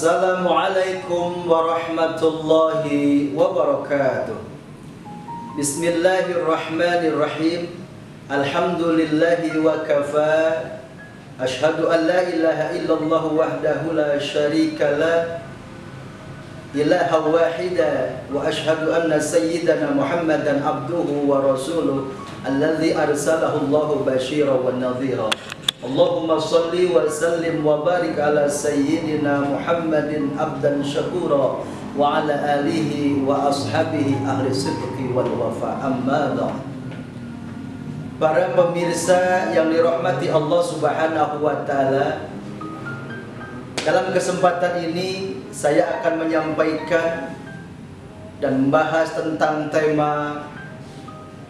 Assalamualaikum warahmatullahi wabarakatuh. Bismillahirrahmanirrahim. Alhamdulillahi wa kafa. Ashhadu an la ilaha illallah wahdahu la syarika la ilaha wahida. Wa ashhadu anna sayyidana Muhammadan abduhu wa rasuluh alladhi arsalahu Allahu basyiran wa nadhira. Allahumma salli wa sallim wa barik ala sayyidina Muhammadin abdan syakura wa ala alihi wa ashabihi ahli sidqi wal wafa, amma ba'd. Para pemirsa yang dirahmati Allah Subhanahu wa taala, dalam kesempatan ini saya akan menyampaikan dan membahas tentang tema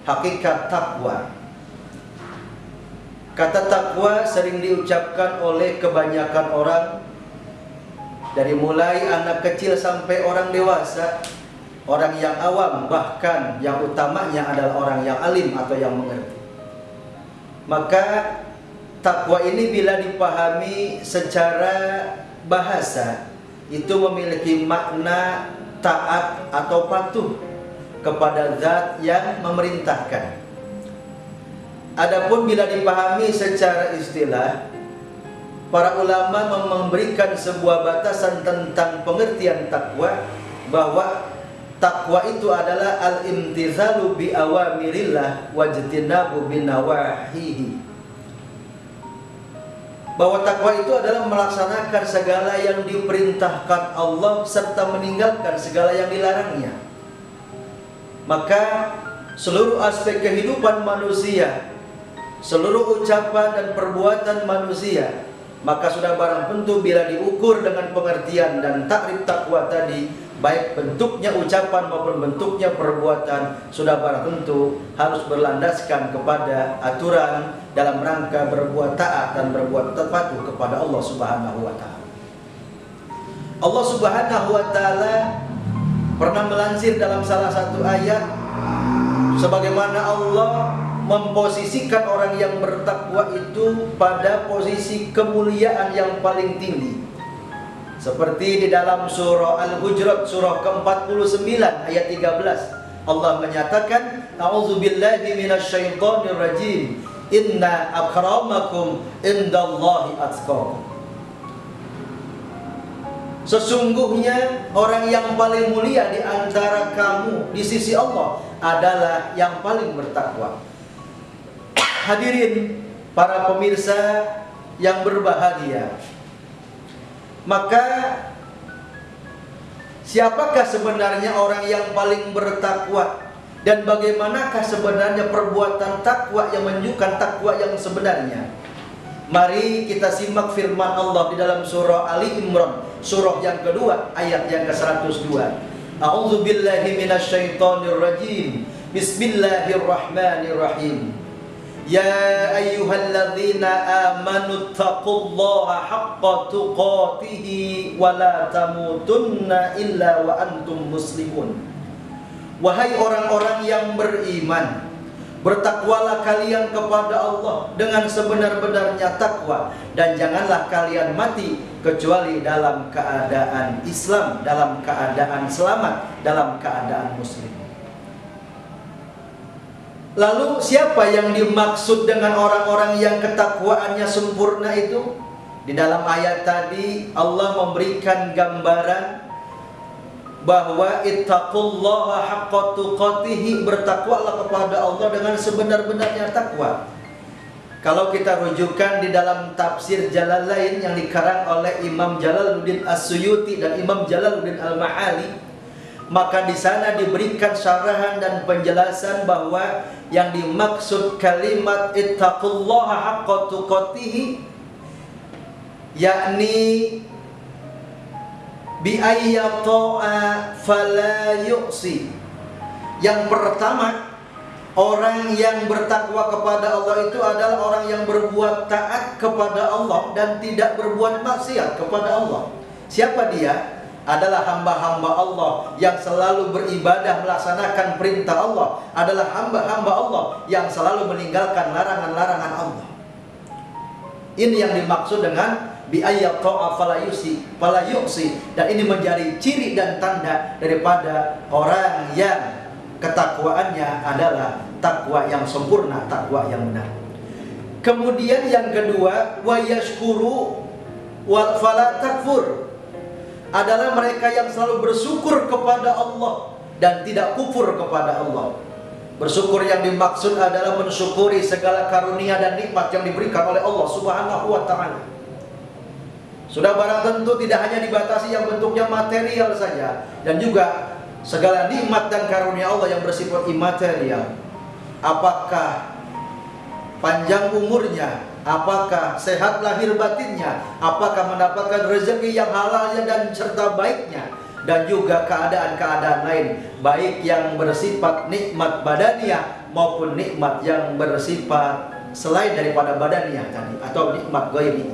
hakikat takwa. Kata takwa sering diucapkan oleh kebanyakan orang, dari mulai anak kecil sampai orang dewasa, orang yang awam, bahkan yang utamanya adalah orang yang alim atau yang mengerti. Maka takwa ini bila dipahami secara bahasa, itu memiliki makna taat atau patuh kepada zat yang memerintahkan. Adapun bila dipahami secara istilah, para ulama memberikan sebuah batasan tentang pengertian takwa, bahwa takwa itu adalah al-imtithalu bi awamirillah wajtinabu bin nawahihi. Bahwa takwa itu adalah melaksanakan segala yang diperintahkan Allah serta meninggalkan segala yang dilarangnya. Maka seluruh aspek kehidupan manusia, seluruh ucapan dan perbuatan manusia, maka sudah barang tentu bila diukur dengan pengertian dan takrif takwa tadi, baik bentuknya ucapan maupun bentuknya perbuatan, sudah barang tentu harus berlandaskan kepada aturan dalam rangka berbuat taat dan berbuat patuh kepada Allah Subhanahu wa taala. Allah Subhanahu wa taala pernah melansir dalam salah satu ayat, sebagaimana Allah memposisikan orang yang bertakwa itu pada posisi kemuliaan yang paling tinggi. Seperti di dalam surah Al-Hujurat surah ke-49 ayat 13, Allah menyatakan, A'udzubillahi minasyaitonir rajim. Inna akramakum indallahi atqakum. Sesungguhnya orang yang paling mulia di antara kamu di sisi Allah adalah yang paling bertakwa. Hadirin para pemirsa yang berbahagia, maka siapakah sebenarnya orang yang paling bertakwa, dan bagaimanakah sebenarnya perbuatan takwa yang menunjukkan takwa yang sebenarnya? Mari kita simak firman Allah di dalam surah Ali Imran, surah yang kedua, ayat yang ke-102. A'udzubillahi minasyaitonir rajim. Bismillahirrahmanirrahim. Ya ayyuhalladzina amanu taqullaha haqqa tuqatihi wa la tamutunna illa wa antum muslimun. Wahai orang-orang yang beriman, bertakwalah kalian kepada Allah dengan sebenar-benarnya takwa, dan janganlah kalian mati kecuali dalam keadaan Islam, dalam keadaan selamat, dalam keadaan muslim. Lalu siapa yang dimaksud dengan orang-orang yang ketakwaannya sempurna itu? Di dalam ayat tadi Allah memberikan gambaran bahwa ittaqullaha haqqa tuqatihi, bertakwalah kepada Allah dengan sebenar-benarnya takwa. Kalau kita rujukan di dalam tafsir Jalalain yang dikarang oleh Imam Jalaluddin As-Suyuti dan Imam Jalaluddin Al-Ma'ali, maka di sana diberikan syarahan dan penjelasan bahwa yang dimaksud kalimat ittaqullaha haqqa tuqatihi yakni bi ayyata'a fala yu'si. Yang pertama, orang yang bertakwa kepada Allah itu adalah orang yang berbuat taat kepada Allah dan tidak berbuat maksiat kepada Allah. Siapa dia? Adalah hamba-hamba Allah yang selalu beribadah melaksanakan perintah Allah, adalah hamba-hamba Allah yang selalu meninggalkan larangan-larangan Allah. Ini yang dimaksud dengan bi ayyata'a fala yusi, dan ini menjadi ciri dan tanda daripada orang yang ketakwaannya adalah takwa yang sempurna, takwa yang benar. Kemudian yang kedua, wa yashkuru wa fala takfur, adalah mereka yang selalu bersyukur kepada Allah dan tidak kufur kepada Allah. Bersyukur yang dimaksud adalah mensyukuri segala karunia dan nikmat yang diberikan oleh Allah Subhanahu wa ta'ala. Sudah barang tentu tidak hanya dibatasi yang bentuknya material saja, dan juga segala nikmat dan karunia Allah yang bersifat imaterial. Apakah panjang umurnya, apakah sehat lahir batinnya, apakah mendapatkan rezeki yang halalnya dan serta baiknya, dan juga keadaan-keadaan lain, baik yang bersifat nikmat badaniah maupun nikmat yang bersifat selain daripada badaniah tadi, atau nikmat ghairi.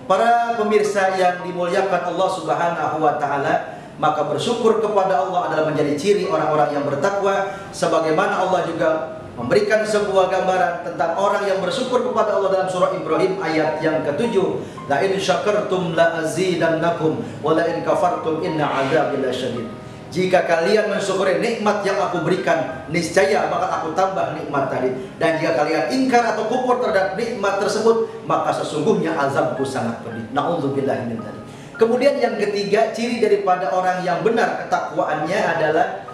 Para pemirsa yang dimuliakan Allah Subhanahu wa ta'ala, maka bersyukur kepada Allah adalah menjadi ciri orang-orang yang bertakwa, sebagaimana Allah juga memberikan sebuah gambaran tentang orang yang bersyukur kepada Allah dalam surah Ibrahim ayat yang ke-7. La in syakartum la azidannakum wa la in kafartum inna adzabi lasyadid. Jika kalian mensyukuri nikmat yang aku berikan, niscaya bakal aku tambah nikmat tadi. Dan jika kalian ingkar atau kufur terhadap nikmat tersebut, maka sesungguhnya azabku sangat pedih. Na'udzubillahi min dzalik. Kemudian yang ketiga, ciri daripada orang yang benar ketakwaannya adalah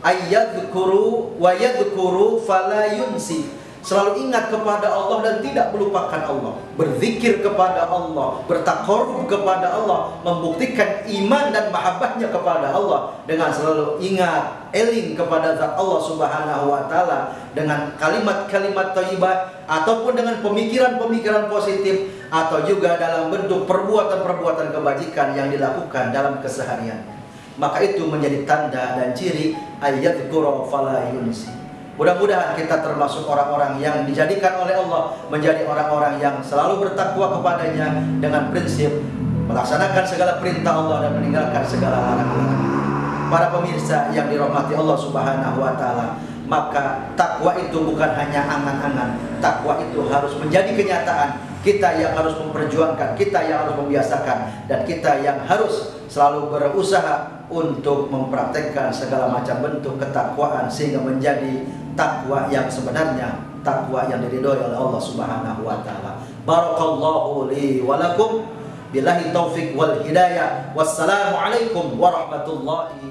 ayyadhkuru wa yadhkuru fala yunsi, selalu ingat kepada Allah dan tidak melupakan Allah, berzikir kepada Allah, bertaqarrub kepada Allah, membuktikan iman dan mahabbahnya kepada Allah dengan selalu ingat, eling kepada zat Allah Subhanahu wa ta'ala dengan kalimat-kalimat thayyibah ataupun dengan pemikiran-pemikiran positif, atau juga dalam bentuk perbuatan-perbuatan kebajikan yang dilakukan dalam keseharian. Maka itu menjadi tanda dan ciri ayyadhkuru fala yunsi. Mudah-mudahan kita termasuk orang-orang yang dijadikan oleh Allah menjadi orang-orang yang selalu bertakwa kepadanya dengan prinsip melaksanakan segala perintah Allah dan meninggalkan segala larangan. Para pemirsa yang dirahmati Allah Subhanahu wa ta'ala, maka takwa itu bukan hanya angan-angan. Takwa itu harus menjadi kenyataan. Kita yang harus memperjuangkan, kita yang harus membiasakan, dan kita yang harus selalu berusaha untuk mempraktekkan segala macam bentuk ketakwaan sehingga menjadi takwa yang sebenarnya, takwa yang diridhoi oleh Allah Subhanahu wa ta'ala. Barakallahu li wa lakum, billahi taufik wal hidayah. Wassalamu alaikum warahmatullahi